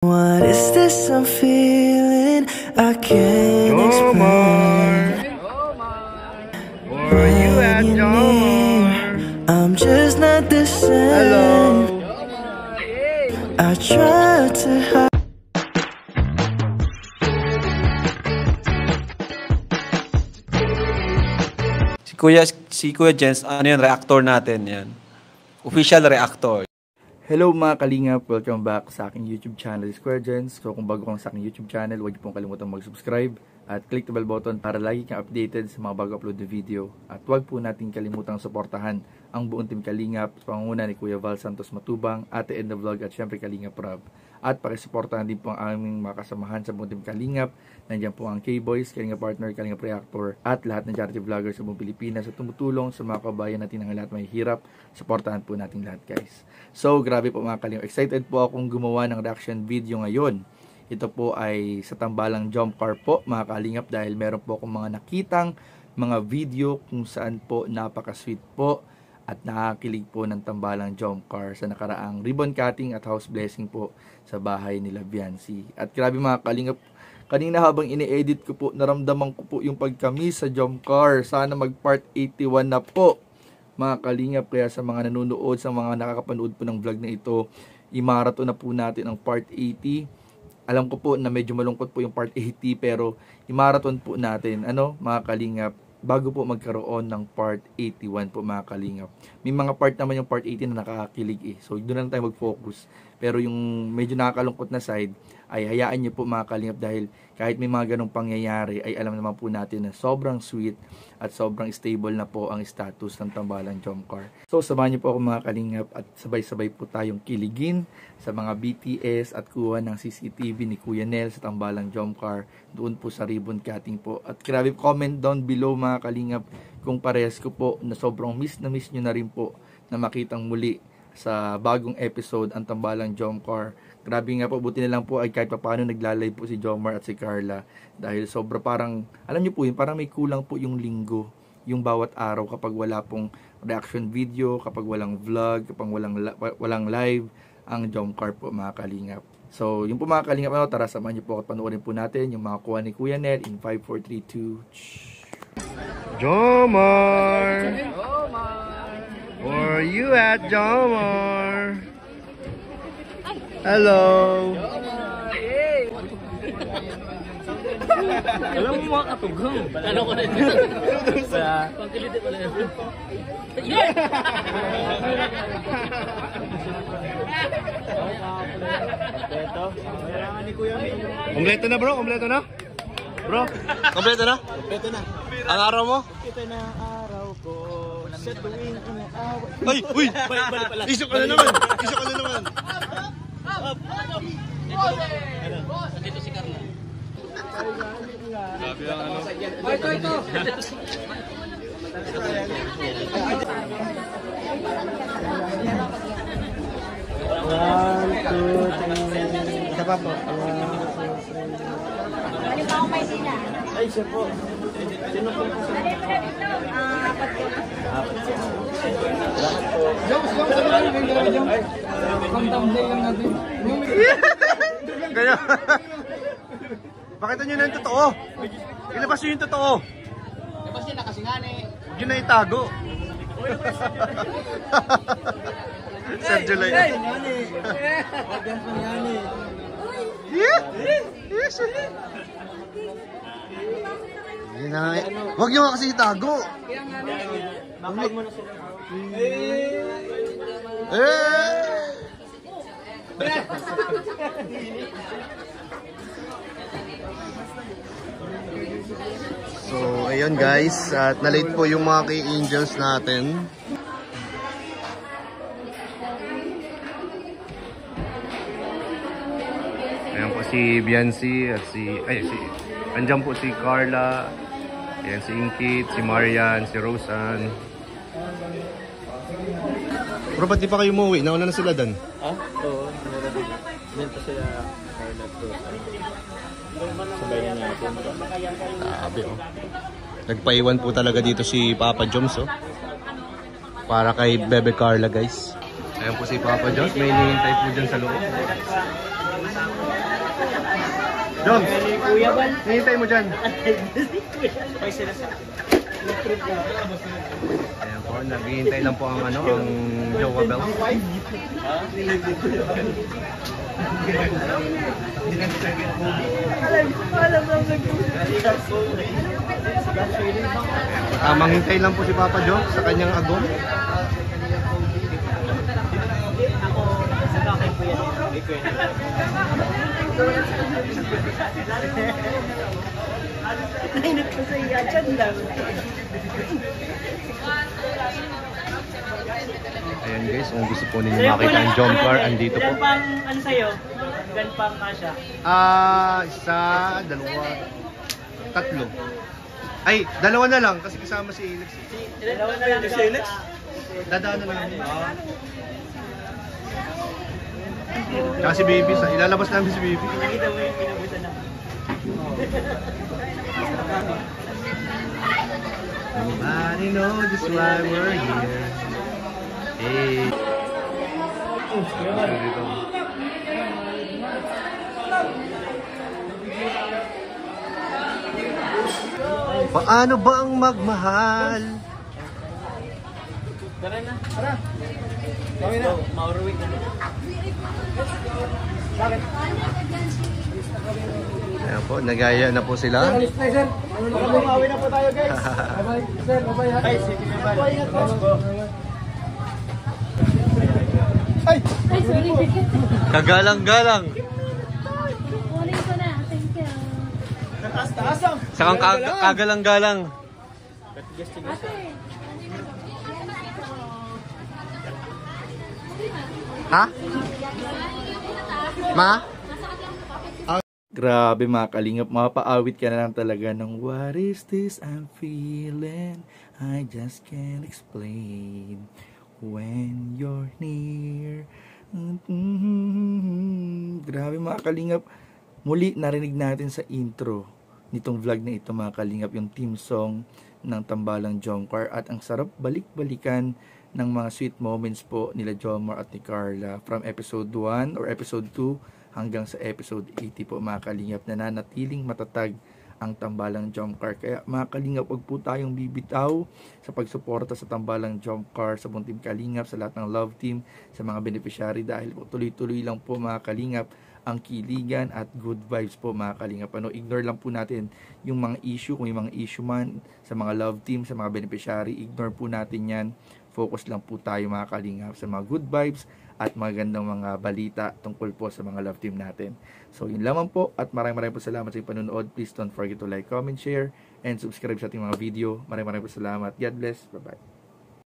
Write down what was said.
What is this I'm feeling? I can't explain. Where are you at, Jomar? I'm just not the same. Hello. I try to hide. Si Kuya Jens, ano yun, reactor natin yan. Official reactor. Hello mga kalingap, welcome back sa aking YouTube channel, Square Gens. So kung bago kang sa aking YouTube channel, huwag niyo pong kalimutan mag-subscribe at click the bell button para lagi kang updated sa mga bago upload na video. At huwag po natin kalimutang suportahan ang buong team Kalingap sa pangunguna ni Kuya Val Santos Matubang, Ate Edna Vlog at syempre Kalingap Rob. At pakisuportahan din po ang aming mga kasamahan sa buong team Kalingap. Nandiyan po ang K-Boys, Kalingap Partner, Kalingap Reactor at lahat ng charity vloggers sa buong Pilipinas at tumutulong sa mga kabayan natin ang lahat may hirap. Suportahan po natin lahat, guys. So grabe po mga Kalingap, excited po akong gumawa ng reaction video ngayon. Ito po ay sa tambalang jump car po mga Kalingap, dahil meron po akong mga nakitang mga video kung saan po napaka-sweet po at nakakilig po ng tambalang jump car sa nakaraang ribbon cutting at house blessing po sa bahay nila Biancy. At grabe mga Kalingap, kanina habang ini-edit ko po, naramdaman ko po yung pagkamis sa jump car. Sana mag part 81 na po mga Kalingap. Kaya sa mga nanonood, sa mga nakakapanood po ng vlog na ito, i-marathon na po natin ang part 80. Alam ko po na medyo malungkot po yung part 80, pero i-marathon po natin, mga Kalingap, bago po magkaroon ng part 81 po mga Kalingap. May mga part naman yung part 80 na nakakakilig So doon na tayo mag-focus. Pero yung medyo nakakalungkot na side ay hayaan niyo po mga Kalingap, dahil kahit may mga ganong pangyayari ay alam naman po natin na sobrang sweet at sobrang stable na po ang status ng tambalang jump car. So samahan niyo po ako mga Kalingap at sabay-sabay po tayong kiligin sa mga BTS at kuha ng CCTV ni Kuya Nel sa tambalang jump car doon po sa ribbon cutting po. At grabe, comment down below mga Kalingap kung parehas ko po na sobrang miss nyo na rin po na makitang muli sa bagong episode ang tambalang jump car. Grabe nga po, buti na lang po ay kahit paano nagla-live po si Jomar at si Carla, dahil sobra parang, alam niyo po yun, parang may kulang po yung linggo, yung bawat araw kapag wala pong reaction video, kapag walang vlog, kapag walang live ang jump car po mga Kalingap. So yung po mga Kalingap, tara samahan niyo po at panoorin po natin yung mga kuha ni Kuya Nel in 5, 4, 3, 2 Jomar! Where are you at, Jomar? Hello! Alam mo mga katugang. Alam ko na ito. Pagkiliti pala ito. Yeah! Kompleto na bro? Kompleto na? Bro? Kompleto na? Kompleto na. Ang araw mo? Kompleto na araw ko. Sa tuwing umaaway. Ay! Uy! Balik pala. Isok ka na naman! Isok ka na naman! Nandito si Carla. Sabi ang ano? Ito. One, two, three. Isa pa po. Ano pa akong may sila? Ay, siya po. Sino po? Apat ko. Kaya, pakita nyo na yung totoo. Ilabas nyo yung totoo. Labas niya nakasingani. Huwag nyo na itago. Sergio Lai. Huwag nyo kasi itago. Makain mo na siya. So, ayun guys, at na-late po yung mga kay Angels natin. Ayan po si Biancy at andyan po si Carla, ayan si Inkit, si Marian, si Rosan. Pero ba't di pa kayo umuwi? Nauna na sila dan? Ah? Oo. Meron pa sila Carla at Rosa. Sabay na natin. Sabi oh. Nagpaiwan po talaga dito si Papa Joms oh. Para kay Bebe Carla guys. Ayan po si Papa Joms, may hinihintay po dyan sa loob. Joms, hihintay mo dyan. Ayan po, naghihintay lang po ang ano, ang Jowa Bell. Tamang hintay lang po si Papa Joe sa kanyang agom. Ayan guys, kung gusto po ninyo makita ang jump car, andito po. Ilan pang ano sa'yo? Ilan pang kasha? Isa, dalawa, tatlo. Ay, dalawa na lang kasi kasama si Alex. Dalawa na lang si Alex? Dadaan na namin. Tsaka si Baby, ilalabas namin si Baby. Nakita mo yung pinabutan na. Nobody knows why we're here. Hey. Dito. Paano ba ang magmahal? Tara na. Tara. Gawin na. Mauruwi ka na. Bakit? Ayan po, nagaya na po sila. Lumawi na po tayo guys. Bye-bye. Sir, bye-bye. Ay, sige. Bye-bye. Ay, sorry. Kagalang-galang. Kunin ko na. Thank you. Taas-taasang. Sakang kagalang-galang. Ate. Ha? Ma? Grabe mga kalingap, mapaawit ka na lang talaga ng what is this I'm feeling, I just can't explain when you're near. Grabe mga kalingap, muli narinig natin sa intro nitong vlog na ito mga kalingap yung theme song ng Tambalang Jomcar at ang sarap balik-balikan ng mga sweet moments po nila Jomar at ni Carla from episode 1 or episode 2 hanggang sa episode 80 po mga kalingap, na nanatiling matatag ang Tambalang Jomcar. Kaya mga kalingap, wag po tayong bibitaw sa pagsuporta sa Tambalang Jomcar, sa buong team kalingap, sa lahat ng love team, sa mga beneficiary, dahil po tuloy-tuloy lang po mga kalingap ang kiligan at good vibes po mga kalingap. Ignore lang po natin yung mga issue, kung yung mga issue man sa mga love team, sa mga beneficiary, ignore po natin yan. Focus lang po tayo mga kalingap sa mga good vibes at magandang mga balita tungkol po sa mga love team natin. So yun lamang po, at maraming po salamat sa inyong panonood. Please don't forget to like, comment, share, and subscribe sa ating mga video. Maraming po salamat. God bless. Bye-bye.